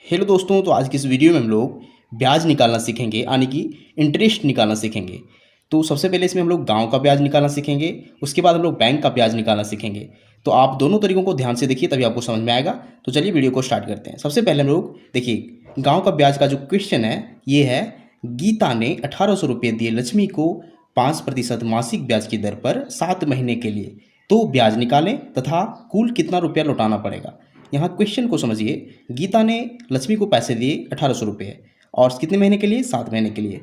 Hello दोस्तों, तो आज की इस वीडियो में हम लोग ब्याज निकालना सीखेंगे, यानी कि इंटरेस्ट निकालना सीखेंगे। तो सबसे पहले इसमें हम लोग गांव का ब्याज निकालना सीखेंगे, उसके बाद हम लोग बैंक का ब्याज निकालना सीखेंगे। तो आप दोनों तरीकों को ध्यान से देखिए, तभी आपको समझ में आएगा। तो चलिए वीडियो को स्टार्ट करते हैं। सबसे पहले हम लोग देखिए, गाँव का ब्याज का जो क्वेश्चन है ये है, गीता ने 1800 रुपये दिए लक्ष्मी को 5% मासिक ब्याज की दर पर 7 महीने के लिए, तो ब्याज निकालें तथा कुल कितना रुपया लौटाना पड़ेगा। यहाँ क्वेश्चन को समझिए। गीता ने लक्ष्मी को पैसे दिए 1800 रुपये, और कितने महीने के लिए? 7 महीने के लिए।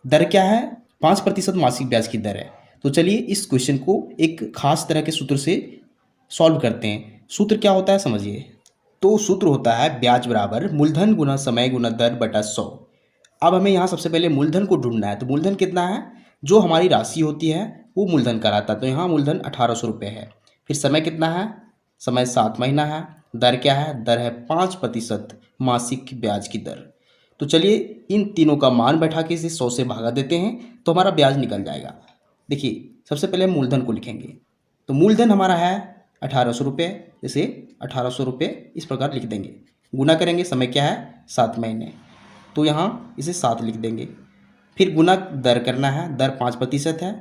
दर क्या है? 5% मासिक ब्याज की दर है। तो चलिए इस क्वेश्चन को एक खास तरह के सूत्र से सॉल्व करते हैं। सूत्र क्या होता है समझिए। तो सूत्र होता है ब्याज बराबर मूलधन गुना समय गुना दर बटा 100। अब हमें यहाँ सबसे पहले मूलधन को ढूंढना है। तो मूलधन कितना है? जो हमारी राशि होती है वो मूलधन कहलाता है। तो यहाँ मूलधन 1800 रुपये है। फिर समय कितना है? समय 7 महीना है। दर क्या है? दर है 5% मासिक ब्याज की दर। तो चलिए इन तीनों का मान बैठा के इसे 100 से भागा देते हैं तो हमारा ब्याज निकल जाएगा। देखिए सबसे पहले हम मूलधन को लिखेंगे। तो मूलधन हमारा है 1800 रुपये। जैसे 1800 रुपये इस प्रकार लिख देंगे। गुना करेंगे, समय क्या है? 7 महीने। तो यहाँ इसे 7 लिख देंगे। फिर गुना दर करना है, दर 5% है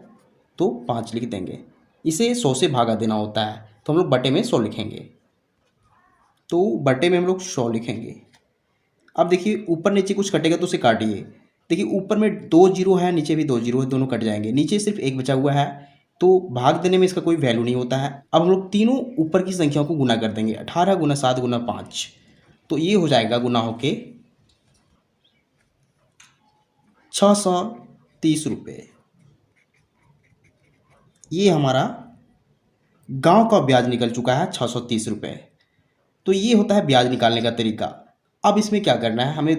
तो 5 लिख देंगे। इसे 100 से भागा देना होता है तो हम लोग बटे में 100 लिखेंगे। तो बटे में हम लोग 100 लिखेंगे। अब देखिए ऊपर नीचे कुछ कटेगा तो उसे काटिए। देखिए ऊपर में 2 जीरो है, नीचे भी 2 जीरो है, दोनों कट जाएंगे। नीचे सिर्फ एक बचा हुआ है तो भाग देने में इसका कोई वैल्यू नहीं होता है। अब हम लोग तीनों ऊपर की संख्याओं को गुना कर देंगे। 18 गुना 7 गुना 5, तो ये हो जाएगा गुना होके 630 रुपये। ये हमारा गांव का ब्याज निकल चुका है 630 रुपये। तो ये होता है ब्याज निकालने का तरीका। अब इसमें क्या करना है, हमें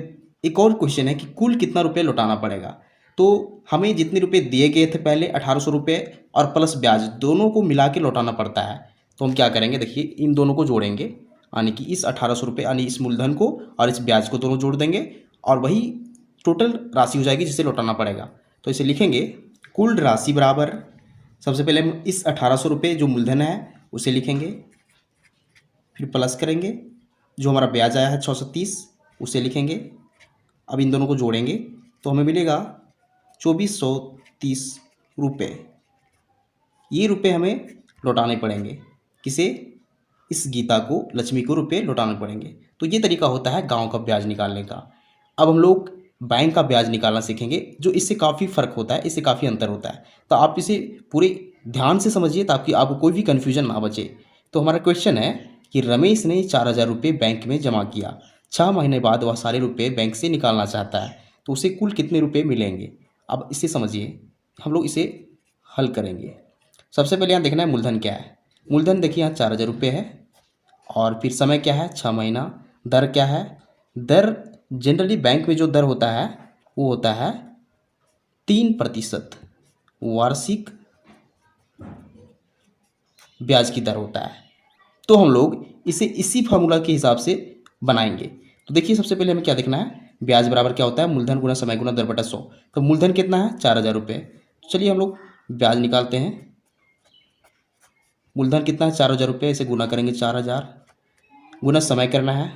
एक और क्वेश्चन है कि कुल कितना रुपये लौटाना पड़ेगा। तो हमें जितने रुपए दिए गए थे पहले 1800 रुपये और प्लस ब्याज, दोनों को मिला के लौटाना पड़ता है। तो हम क्या करेंगे, देखिए इन दोनों को जोड़ेंगे, यानी कि इस 1800 रुपये यानी इस मूलधन को और इस ब्याज को दोनों जोड़ देंगे और वही टोटल राशि हो जाएगी जिसे लौटाना पड़ेगा। तो इसे लिखेंगे कुल राशि बराबर, सबसे पहले हम इस 1800 रुपये जो मूलधन है उसे लिखेंगे, फिर प्लस करेंगे जो हमारा ब्याज आया है 630 उसे लिखेंगे। अब इन दोनों को जोड़ेंगे तो हमें मिलेगा 2430 रुपये। ये रुपये हमें लौटाने पड़ेंगे। किसे? इस गीता को, लक्ष्मी को रुपये लौटाने पड़ेंगे। तो ये तरीका होता है गांव का ब्याज निकालने का। अब हम लोग बैंक का ब्याज निकालना सीखेंगे, जो इससे काफ़ी फ़र्क होता है, इससे काफ़ी अंतर होता है। तो आप इसे पूरे ध्यान से समझिए ताकि आपको कोई भी कन्फ्यूजन ना बचे। तो हमारा क्वेश्चन है कि रमेश ने 4000 रुपये बैंक में जमा किया। 6 महीने बाद वह सारे रुपये बैंक से निकालना चाहता है, तो उसे कुल कितने रुपये मिलेंगे। अब इसे समझिए, हम लोग इसे हल करेंगे। सबसे पहले यहाँ देखना है मूलधन क्या है। मूलधन देखिए यहाँ 4000 रुपये है, और फिर समय क्या है? 6 महीना। दर क्या है? दर जनरली बैंक में जो दर होता है वो होता है 3% वार्षिक ब्याज की दर होता है। तो हम लोग इसे इसी फार्मूला के हिसाब से बनाएंगे। तो देखिए सबसे पहले हमें क्या देखना है, ब्याज बराबर क्या होता है? मूलधन गुना समय गुना दर बटा 100। तो मूलधन कितना है? 4000 रुपये। तो चलिए हम लोग ब्याज निकालते हैं। मूलधन कितना है? 4000 रुपये। इसे गुना करेंगे 4000, गुना समय करना है,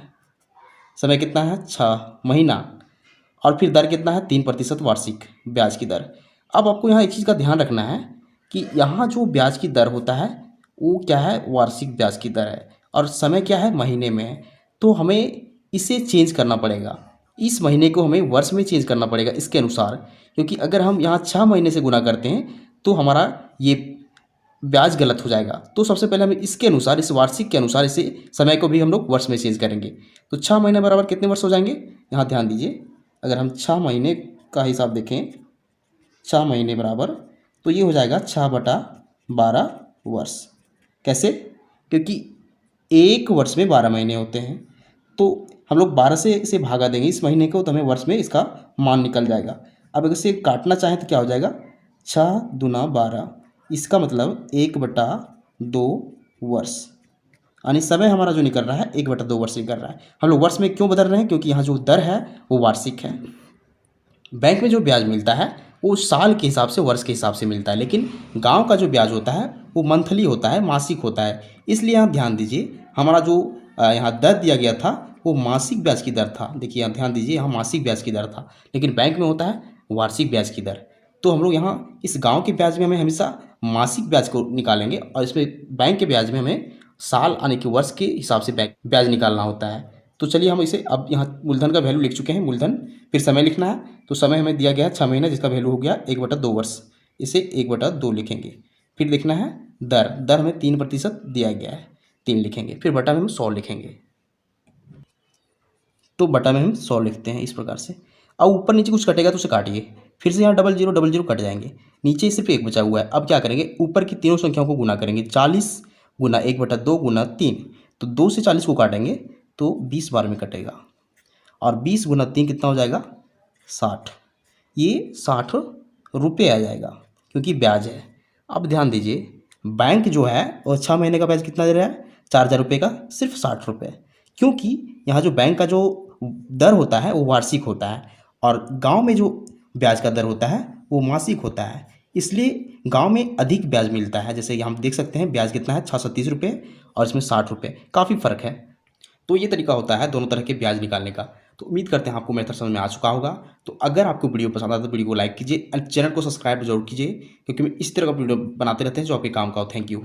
समय कितना है? 6 महीना, और फिर दर कितना है? 3% वार्षिक ब्याज की दर। अब आपको यहाँ एक चीज़ का ध्यान रखना है कि यहाँ जो ब्याज की दर होता है वो क्या है? वार्षिक ब्याज की दर है, और समय क्या है? महीने में है। तो हमें इसे चेंज करना पड़ेगा, इस महीने को हमें वर्ष में चेंज करना पड़ेगा इसके अनुसार, क्योंकि अगर हम यहाँ 6 महीने से गुना करते हैं तो हमारा ये ब्याज गलत हो जाएगा। तो सबसे पहले हमें इसके अनुसार, इस वार्षिक के अनुसार, इसे समय को भी हम लोग वर्ष में चेंज करेंगे। तो 6 महीने बराबर कितने वर्ष हो जाएंगे? यहाँ ध्यान दीजिए, अगर हम 6 महीने का हिसाब देखें, 6 महीने बराबर, तो ये हो जाएगा 6/12 वर्ष। कैसे? क्योंकि एक वर्ष में 12 महीने होते हैं, तो हम लोग 12 से इसे भागा देंगे इस महीने को, तो हमें वर्ष में इसका मान निकल जाएगा। अब अगर इसे काटना चाहें तो क्या हो जाएगा? 6 दूना 12, इसका मतलब 1/2 वर्ष, यानी समय हमारा जो निकल रहा है 1/2 वर्ष निकल रहा है। हम लोग वर्ष में क्यों बदल रहे हैं? क्योंकि यहाँ जो दर है वो वार्षिक है। बैंक में जो ब्याज मिलता है वो साल के हिसाब से, वर्ष के हिसाब से मिलता है, लेकिन गांव का जो ब्याज होता है वो मंथली होता है, मासिक होता है। इसलिए आप ध्यान दीजिए, हमारा जो यहाँ दर दिया गया था वो मासिक ब्याज की दर था। देखिए यहाँ ध्यान दीजिए, यहाँ मासिक ब्याज की दर था, लेकिन बैंक में होता है वार्षिक ब्याज की दर। तो हम लोग यहाँ इस गांव के ब्याज में हमें हमेशा मासिक ब्याज को निकालेंगे, और इसमें बैंक के ब्याज में हमें साल आने के वर्ष के हिसाब से ब्याज निकालना होता है। तो चलिए हम इसे अब यहाँ मूलधन का वैल्यू लिख चुके हैं, मूलधन। फिर समय लिखना है, तो समय हमें दिया गया है 6 महीने, जिसका वैल्यू हो गया 1/2 वर्ष। इसे 1/2 लिखेंगे। फिर देखना है दर, दर हमें 3% दिया गया है, 3 लिखेंगे। फिर बटा में हम 100 लिखेंगे। तो बटा में हम 100 लिखते हैं इस प्रकार से। अब ऊपर नीचे कुछ कटेगा तो उसे काटिए। फिर से यहाँ 0000 कट जाएंगे, नीचे सिर्फ 1 बचा हुआ है। अब क्या करेंगे, ऊपर की तीनों संख्याओं को गुना करेंगे। 40 गुना 1/2 गुना 3, तो 2 से 40 को काटेंगे तो 20 बार में कटेगा, और 20 गुना 3 कितना हो जाएगा, 60। ये 60 रुपये आ जाएगा, क्योंकि ब्याज है। अब ध्यान दीजिए, बैंक जो है वो 6 महीने का ब्याज कितना दे रहा है, 4000 रुपये का, सिर्फ 60 रुपये। क्योंकि यहाँ जो बैंक का जो दर होता है वो वार्षिक होता है, और गांव में जो ब्याज का दर होता है वो मासिक होता है, इसलिए गांव में अधिक ब्याज मिलता है। जैसे हम देख सकते हैं ब्याज कितना है, 630 रुपये, और इसमें 60 रुपये, काफ़ी फ़र्क है। तो ये तरीका होता है दोनों तरह के ब्याज निकालने का। तो उम्मीद करते हैं आपको मेथड समझ में आ चुका होगा। तो अगर आपको वीडियो पसंद आता तो वीडियो को लाइक कीजिए, चैनल को सब्सक्राइब जरूर कीजिए, क्योंकि मैं इस तरह का वीडियो बनाते रहते हैं जो आपके काम का हो। Thank you.